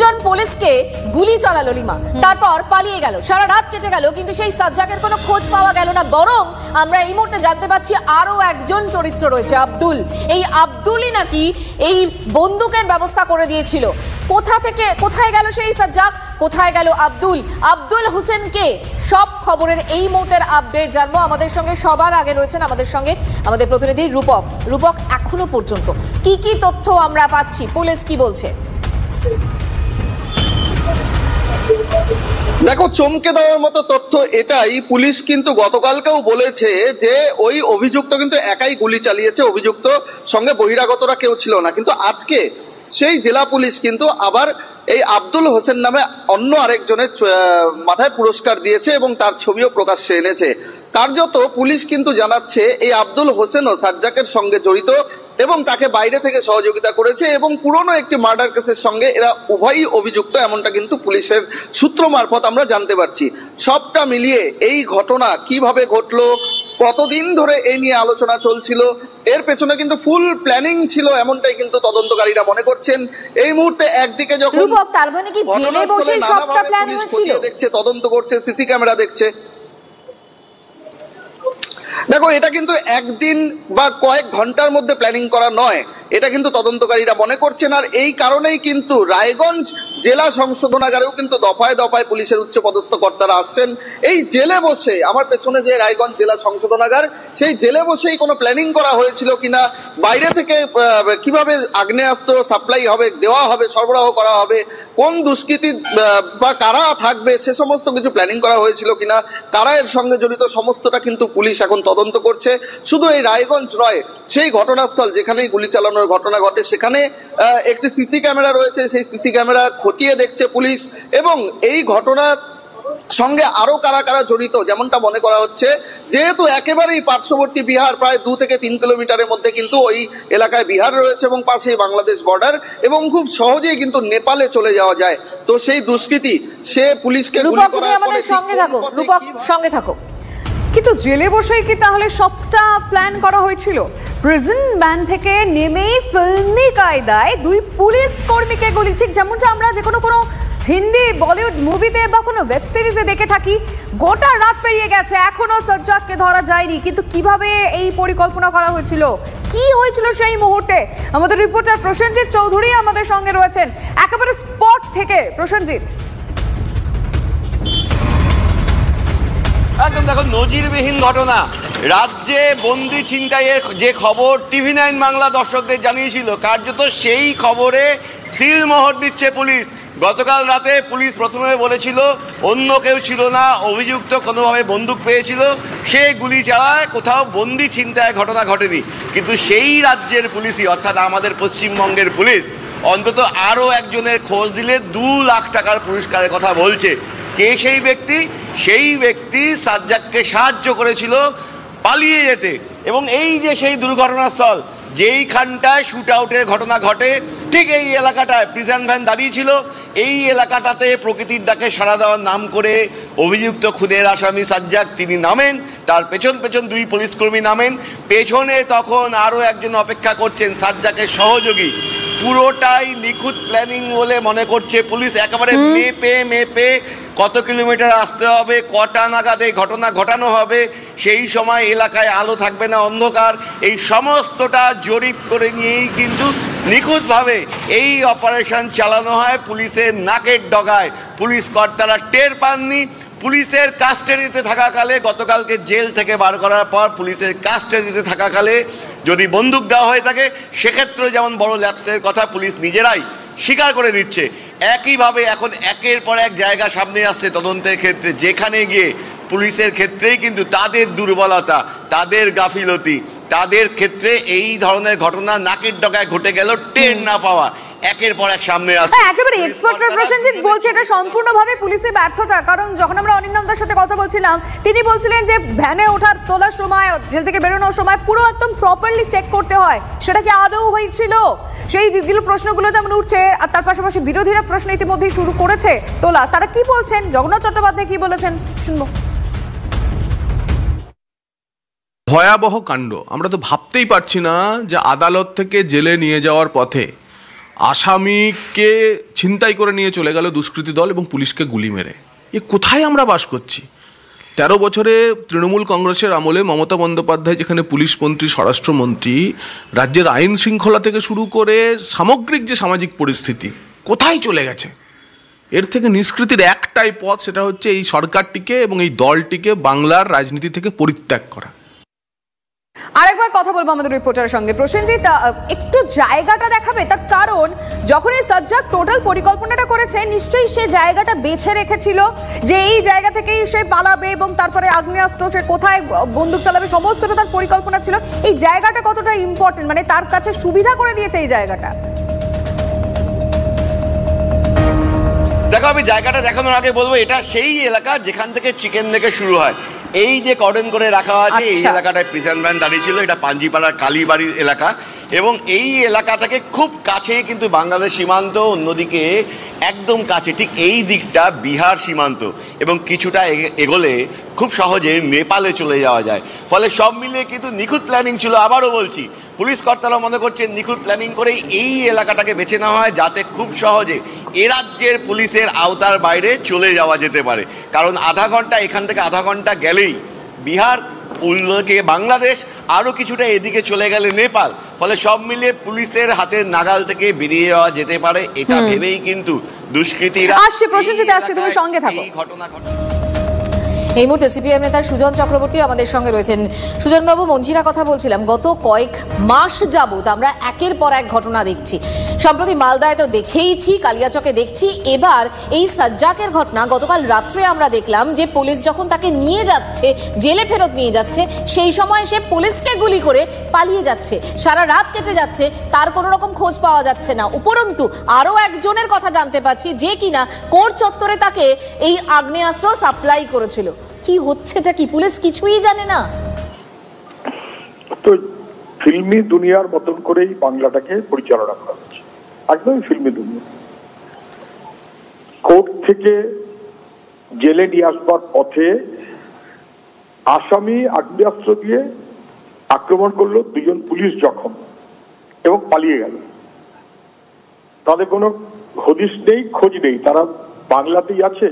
দুজন পুলিশকে গুলি চালালো লিমা, তারপর পালিয়ে গেল। সারা রাত কেটে গেল, কিন্তু সেই সাজ্জাকের কোনো খোঁজ পাওয়া গেল না। বরং আমরা এই মুহূর্তে জানতে পারছি আরো একজন চরিত্র রয়েছে, আব্দুল। এই আব্দুলই নাকি এই বন্দুকের ব্যবস্থা করে দিয়েছিল। কোথায় গেল সেই সাজ্জাক, কোথায় গেল আব্দুল? আব্দুল হোসেনকে সব খবরের এই মুহূর্তের আপডেট জানবো। আমাদের সঙ্গে সবার আগে রয়েছেন আমাদের সঙ্গে আমাদের প্রতিনিধি রূপক। রূপক, এখনো পর্যন্ত কি কি তথ্য আমরা পাচ্ছি, পুলিশ কি বলছে? দেখো, চমকে দেওয়ার মতো তথ্য এটাই, পুলিশ কিন্তু গতকালকেও বলেছে যে ওই অভিযুক্ত কিন্তু একাই গুলি চালিয়েছে, অভিযুক্ত সঙ্গে বহিরাগতরা কেউ ছিল না। কিন্তু আজকে সেই জেলা পুলিশ কিন্তু আবার এই আব্দুল হোসেন নামে অন্য আরেকজনের মাথায় পুরস্কার দিয়েছে এবং তার ছবিও প্রকাশ্যে এনেছে। কার্যত পুলিশ কিন্তু জানাচ্ছে এই আব্দুল হোসেনও সাজ্জাকের সঙ্গে জড়িত এবং তাকে বাইরে থেকে সহযোগিতা করেছে এবং পুরনো একটি মার্ডার কেসের সঙ্গে এরা উভয়ই অভিযুক্ত, এমনটা কিন্তু পুলিশের সূত্র মারফত আমরা জানতে পারছি। সবটা মিলিয়ে এই ঘটনা কিভাবে ঘটলো, কতদিন ধরে এই নিয়ে আলোচনা চলছিল, এর পেছনে কিন্তু ফুল প্ল্যানিং ছিল, এমনটাই কিন্তু তদন্তকারীরা মনে করছেন। এই মুহূর্তে একদিকে যখন তার মানে কি জেলে বসে সবটা প্ল্যান হয়েছিল, দেখছে, তদন্ত করছে, সিসি ক্যামেরা দেখছে। দেখো, এটা কিন্তু একদিন বা কয়েক ঘন্টার মধ্যে প্ল্যানিং করা নয়, এটা কিন্তু তদন্তকারীরা মনে করছেন। আর এই কারণেই কিন্তু রায়গঞ্জ জেলা সংশোধনাগারেও কিন্তু দফায় দফায় পুলিশের উচ্চপদস্থ কর্তারা আসছেন। এই জেলে বসে, আমার পেছনে যে রায়গঞ্জ জেলা সংশোধনাগার, সেই জেলে বসেই কোনো প্ল্যানিং করা হয়েছিল কিনা, বাইরে থেকে কিভাবে আগ্নেয়াস্ত্র সাপ্লাই হবে, দেওয়া হবে, সরবরাহ করা হবে, কোন দুষ্কৃতী বা কারা থাকবে, সে সমস্ত কিছু প্ল্যানিং করা হয়েছিল কিনা, কারা এর সঙ্গে জড়িত, সমস্তটা কিন্তু পুলিশ এখন তদন্ত করছে। শুধু এই রায়গঞ্জ নয়, সেই ঘটনাস্থল যেখানেই গুলি চালানোর ঘটনা ঘটে সেখানে একটি সিসি ক্যামেরা রয়েছে, সেই সিসি ক্যামেরা খতিয়ে দেখছে পুলিশ এবং এই ঘটনার সঙ্গে আরো কারা কারা জড়িত যেমনটা মনে করা হচ্ছে। যেহেতু একেবারেই পার্শ্ববর্তী বিহার, প্রায় 2 থেকে 3 কিলোমিটারের মধ্যে কিন্তু ওই এলাকায় বিহার রয়েছে এবং পাশেই বাংলাদেশ বর্ডার, এবং খুব সহজেই কিন্তু নেপালে চলে যাওয়া যায়। তো সেই দুষ্কৃতী সে পুলিশকে গুলি করার পরে সঙ্গে থাকো। কিন্তু জেলে বসেই কি তাহলে সবটা প্ল্যান করা হয়েছিল? প্রিজন ভ্যান থেকে নেমেই ফিল্মি কায়দায় 2 পুলিশ কর্মীকে গুলি, ঠিক যেমনটা আমরা যে কোনো হিন্দি বলিউড মুভিতে বা কোনো ওয়েব সিরিজে দেখে থাকি। গোটা রাত পেরিয়ে গেছে, এখনো সাজ্জাককে ধরা যায়নি, কিন্তু কিভাবে এই পরিকল্পনা করা হয়েছিল, কি হয়েছিল সেই মুহূর্তে? আমাদের রিপোর্টার প্রসেনজিৎ চৌধুরী আমাদের সঙ্গে রয়েছেন একেবারে স্পট থেকে। প্রসেনজিৎ, একদম দেখো, নজিরবিহীন ঘটনা। রাজ্যে বন্দি ছিনতাইয়ের যে খবর TV9 বাংলা দর্শকদের জানিয়েছিল, কার্যত সেই খবরে সিলমোহর দিচ্ছে পুলিশ। গতকাল রাতে পুলিশ প্রথমে বলেছিল অন্য কেউ ছিল না, অভিযুক্ত কোনোভাবে বন্দুক পেয়েছিল, সে গুলি চালায়, কোথাও বন্দি ছিনতাইয়ের ঘটনা ঘটেনি। কিন্তু সেই রাজ্যের পুলিশই, অর্থাৎ আমাদের পশ্চিমবঙ্গের পুলিশ, অন্তত আরও একজনের খোঁজ দিলে 2 লাখ টাকার পুরস্কারের কথা বলছে। কে সেই ব্যক্তি? সেই ব্যক্তি সাজ্জাককে সাহায্য করেছিল পালিয়ে যেতে। এবং এই যে সেই দুর্ঘটনাস্থল, যেইখানটায় শুট আউটের ঘটনা ঘটে, ঠিক এই এলাকাটায় প্রিজন ভ্যান দাঁড়িয়ে ছিল। এই এলাকাটাতে প্রকৃতির ডাকে সাড়া দেওয়ার নাম করে অভিযুক্ত খুনের আসামি সাজ্জাক তিনি নামেন, তার পেছন পেছন 2 পুলিশকর্মী নামেন, পেছনে তখন আরও একজন অপেক্ষা করছেন সাজ্জাকের সহযোগী। পুরোটাই নিখুঁত প্ল্যানিং বলে মনে করছে পুলিশ। একেবারে মেপে কত কিলোমিটার আসতে হবে, কটা নাগাদ এই ঘটনা ঘটানো হবে, সেই সময় এলাকায় আলো থাকবে না, অন্ধকার, এই সমস্তটা জরিপ করে নিয়েই কিন্তু নিখুঁতভাবে এই অপারেশন চালানো হয় পুলিশের নাকের ডগায়। পুলিশ কর্তারা টের পাননি। পুলিশের কাস্টাডিতে থাকাকালে, গতকালকে জেল থেকে বার করার পর পুলিশের কাস্টাডিতে থাকাকালে যদি বন্দুক দেওয়া হয়ে থাকে, সেক্ষেত্রেও যেমন বড় ল্যাপসের কথা পুলিশ নিজেরাই স্বীকার করে দিচ্ছে। একইভাবে এখন একের পর এক জায়গা সামনে আসছে তদন্তের ক্ষেত্রে, যেখানে গিয়ে পুলিশের ক্ষেত্রেই কিন্তু তাদের দুর্বলতা, তাদের গাফিলতি, তাদের ক্ষেত্রে এই ধরনের ঘটনা নাকের ডগায় ঘটে গেল টের না পাওয়া একের পর এক সামনে আসছে। একেবারে এক্সপার্ট প্রসেনজিৎ বলছে এটা সম্পূর্ণভাবে পুলিশের ব্যর্থতা। কারণ যখন আমরা অনিন্দার সাথে কথা বলছিলাম, তিনি বলছিলেন যে ভ্যানে ওঠার তোলার সময়, জেল থেকে বেরোনোর সময় পুরো একদম প্রপারলি চেক করতে হয়। সেটা কি আদৌ হয়েছিল? সেই দিকগুলো প্রশ্নগুলো যেমন উঠছে, আর তার পাশাপাশি বিরোধীরা প্রশ্ন ইতিমধ্যেই শুরু করেছে তোলা। তারা কি বলছেন, জগন্নাথ চট্টোপাধ্যায় কি বলেছেন, শুনবো। ভয়াবহ কাণ্ড। আমরা তো ভাবতেই পারছি না যে আদালত থেকে জেলে নিয়ে যাওয়ার পথে আসামিকে ছিনতাই করে নিয়ে চলে গেল দুষ্কৃতী দল এবং পুলিশকে গুলি মেরে। এ কোথায় আমরা বাস করছি? 13 বছরে তৃণমূল কংগ্রেসের আমলে মমতা বন্দ্যোপাধ্যায় যেখানে পুলিশ মন্ত্রী, স্বরাষ্ট্রমন্ত্রী, রাজ্যের আইন শৃঙ্খলা থেকে শুরু করে সামগ্রিক যে সামাজিক পরিস্থিতি কোথায় চলে গেছে? এর থেকে নিষ্কৃতির একটাই পথ, সেটা হচ্ছে এই সরকারটিকে এবং এই দলটিকে বাংলার রাজনীতি থেকে পরিত্যাগ করা। আরেকবার কথা বলবো আমাদের রিপোর্টারের সঙ্গে। প্রসেনজিৎ, একটু জায়গাটা দেখাবে, তার কারণ যখন এই সাজ্জাক টোটাল পরিকল্পনাটা করেছে নিশ্চয়ই সে জায়গাটা বেছে রেখেছিল যে এই জায়গা থেকেই সে পালাবে এবং তারপরে আগ্নেয়াস্ত্র সে কোথায় বন্দুক চালাবে সমস্তটা তার পরিকল্পনা ছিল। এই জায়গাটা কতটা ইম্পর্টেন্ট, মানে তার কাছে সুবিধা করে দিয়েছে এই জায়গাটা? দেখো, আমি জায়গাটা দেখানোর আগে বলবো এটা সেই এলাকা যেখান থেকে চিকেন থেকে শুরু হয়। এই যে কর্ডন করে রাখা আছে, এই এলাকাটায় প্রিজন ভ্যান দাঁড়িয়ে ছিল। এটা পাঞ্জিপাড়ার কালীবাড়ির এলাকা এবং এই এলাকা থেকে খুব কাছেই কিন্তু বাংলাদেশ সীমান্ত, অন্যদিকে একদম কাছে ঠিক এই দিকটা বিহার সীমান্ত এবং কিছুটা এগোলে খুব সহজে নেপালে চলে যাওয়া যায়। ফলে সব মিলিয়ে কিন্তু নিখুঁত প্ল্যানিং ছিল। আবারও বলছি, পুলিশ কর্তারা মনে করছেন নিখুঁত প্ল্যানিং করে এই এলাকাটাকে বেছে নেওয়া হয় যাতে খুব সহজে এ রাজ্যের পুলিশের আওতার বাইরে চলে যাওয়া যেতে পারে। কারণ আধা ঘন্টা এখান থেকে আধা ঘন্টা গেলেই বিহার, উল্লেখে বাংলাদেশ, আরও কিছুটা এদিকে চলে গেলে নেপাল। ফলে সব মিলিয়ে পুলিশের হাতের নাগাল থেকে বেরিয়ে যাওয়া যেতে পারে, এটা ভেবেই কিন্তু দুষ্কৃতীরা তুমি সঙ্গে থাকো। এই ঘটনা ঘটে। এই মুহূর্তে সিপিএম নেতা সুজন চক্রবর্তী আমাদের সঙ্গে রয়েছেন। সুজনবাবু, মঞ্জিরা কথা বলছিলাম, গত কয়েক মাস যাবত আমরা একের পর এক ঘটনা দেখছি। সম্প্রতি মালদায় তো দেখেইছি, কালিয়াচকে দেখছি, এবার এই সাজ্জাকের ঘটনা। গতকাল রাত্রে আমরা দেখলাম যে পুলিশ যখন তাকে নিয়ে যাচ্ছে, জেলে ফেরত নিয়ে যাচ্ছে, সেই সময় সে পুলিশকে গুলি করে পালিয়ে যাচ্ছে। সারা রাত কেটে যাচ্ছে, তার কোনো রকম খোঁজ পাওয়া যাচ্ছে না। উপরন্তু আরও একজনের কথা জানতে পারছি যে কিনা কোর্ট চত্বরে তাকে এই আগ্নেয়াস্ত্র সাপ্লাই করেছিল। কি হচ্ছেটা কি? পুলিশ কিছুই জানে না। তো ফিল্মি দুনিয়ার মতন করেই বাংলাটাকে পরিচালনা করা হচ্ছে, একদম ফিল্মি দুনিয়া। কোর্ট থেকে জেলে নিয়ে আসবার পথে আসামি আগ্নেয়াস্ত্র দিয়ে আক্রমণ করলো, 2 জন পুলিশ জখম এবং পালিয়ে গেল। তাদের কোনো হদিশ নেই, খোঁজ নেই। তারা বাংলাতেই আছে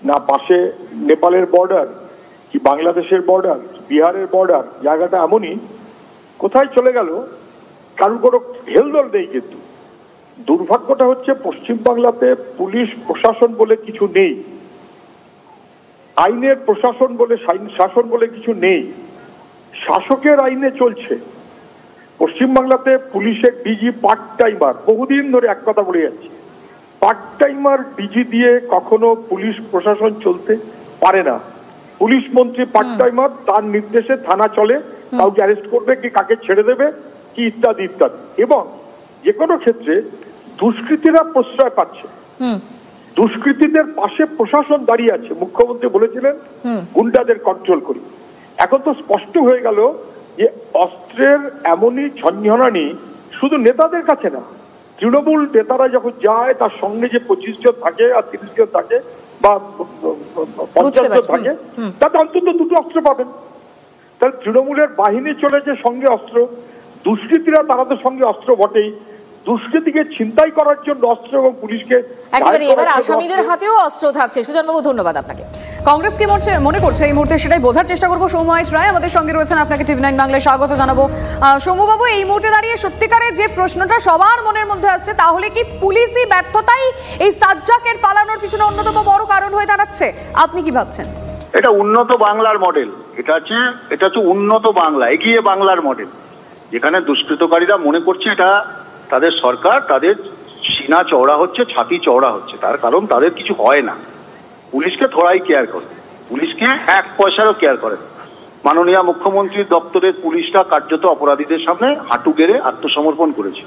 না পাশে নেপালের বর্ডার, কি বাংলাদেশের বর্ডার, বিহারের বর্ডার, জায়গাটা এমনই কোথায় চলে গেল কারোর কোনো হেলদোল নেই। কিন্তু দুর্ভাগ্যটা হচ্ছে পশ্চিমবাংলাতে পুলিশ প্রশাসন বলে কিছু নেই, আইনের প্রশাসন বলে শাসন বলে কিছু নেই, শাসকের আইনে চলছে। পশ্চিমবাংলাতে পুলিশের ডিজি পার্ট টাইমার, বহুদিন ধরে এক কথা বলে যাচ্ছে, পার্ট টাইমার ডিজি দিয়ে কখনো পুলিশ প্রশাসন চলতে পারে না। পুলিশ মন্ত্রী পার্ট টাইমার, তার নির্দেশে থানা চলে, কাউকে অ্যারেস্ট করবে কি কাকে ছেড়ে দেবে কি ইত্যাদি ইত্যাদি। এবং যে কোনো ক্ষেত্রে দুষ্কৃতীরা প্রশ্রয় পাচ্ছে, দুষ্কৃতীদের পাশে প্রশাসন দাঁড়িয়ে আছে। মুখ্যমন্ত্রী বলেছিলেন গুন্ডাদের কন্ট্রোল করি। এখন তো স্পষ্ট হয়ে গেল যে অস্ত্রের এমনই ঝঞ্ঝনানি শুধু নেতাদের কাছে না, তৃণমূল নেতারা যখন যায় তার সঙ্গে যে 25 জন থাকে আর 30 জন থাকে বা 50 জন থাকে, তাতে অন্তত 2টো অস্ত্র পাবেন। তাহলে তৃণমূলের বাহিনী চলেছে সঙ্গে অস্ত্র, দুষ্কৃতীরা তাদের সঙ্গে অস্ত্র বটেই। দুষ্কৃতীকে ছিনতাই করার জন্য অস্ত্র এবং পুলিশকে একেবারে এবার আসামিদের হাতেও অস্ত্র থাকছে। সুজনবাবু, ধন্যবাদ আপনাকে। কংগ্রেস কি মনে করছে এই মুহূর্তে সেটাই বোঝার চেষ্টা করবো। সৌম্য রায় আমাদের সঙ্গে রয়েছেন, আপনাকে TV9 বাংলায় স্বাগত জানাবো। সৌম্যবাবু, এই মুহূর্তে দাঁড়িয়ে সত্যিকারের যে প্রশ্নটা সবার মনের মধ্যে আসছে, তাহলে কি পুলিশি ব্যর্থতাই এই সাজ্জাকের পালানোর পিছনে অন্যতম বড় কারণ হয়ে দাঁড়াচ্ছে? আপনি কি ভাবছেন? এটা উন্নত বাংলার মডেল, এটা হচ্ছে উন্নত বাংলা, এগিয়ে বাংলার মডেল, যেখানে দুষ্কৃতকারীরা মনে করছে এটা তাদের সরকার, তাদের সিনা চওড়া হচ্ছে, ছাতি চওড়া হচ্ছে। তার কারণ তাদের কিছু হয় না, পুলিশকে থোড়াই কেয়ার করে, পুলিশকে 1 পয়সারও কেয়ার করে। মাননীয় মুখ্যমন্ত্রীর দপ্তরের পুলিশরা কার্যত অপরাধীদের সামনে হাঁটু গেড়ে আত্মসমর্পণ করেছে।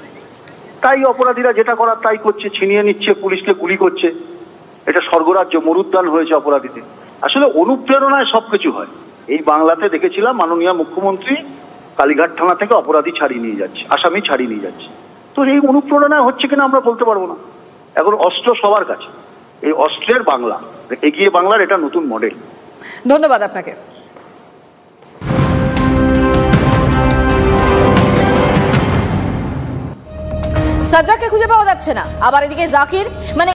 তাই অপরাধীরা যেটা করার তাই করছে, ছিনিয়ে নিচ্ছে, পুলিশকে গুলি করছে। এটা স্বর্গরাজ্য, মরুদ্যান হয়েছে অপরাধীদের। আসলে অনুপ্রেরণায় সবকিছু হয়। এই বাংলাতে দেখেছিলাম মাননীয় মুখ্যমন্ত্রী কালীঘাট থানা থেকে অপরাধী ছাড়িয়ে নিয়ে যাচ্ছে, আসামি ছাড়িয়ে নিয়ে যাচ্ছে। তো এই অনুপ্রেরণায় হচ্ছে কিনা আমরা বলতে পারবো না। এখন অস্ত্র সবার কাছে, এই অস্ত্রের বাংলা, এগিয়ে বাংলার এটা নতুন মডেল। ধন্যবাদ আপনাকে। সাজ্জাককে খুঁজে পাওয়া যাচ্ছে না, আবার এদিকে জাকির, মানে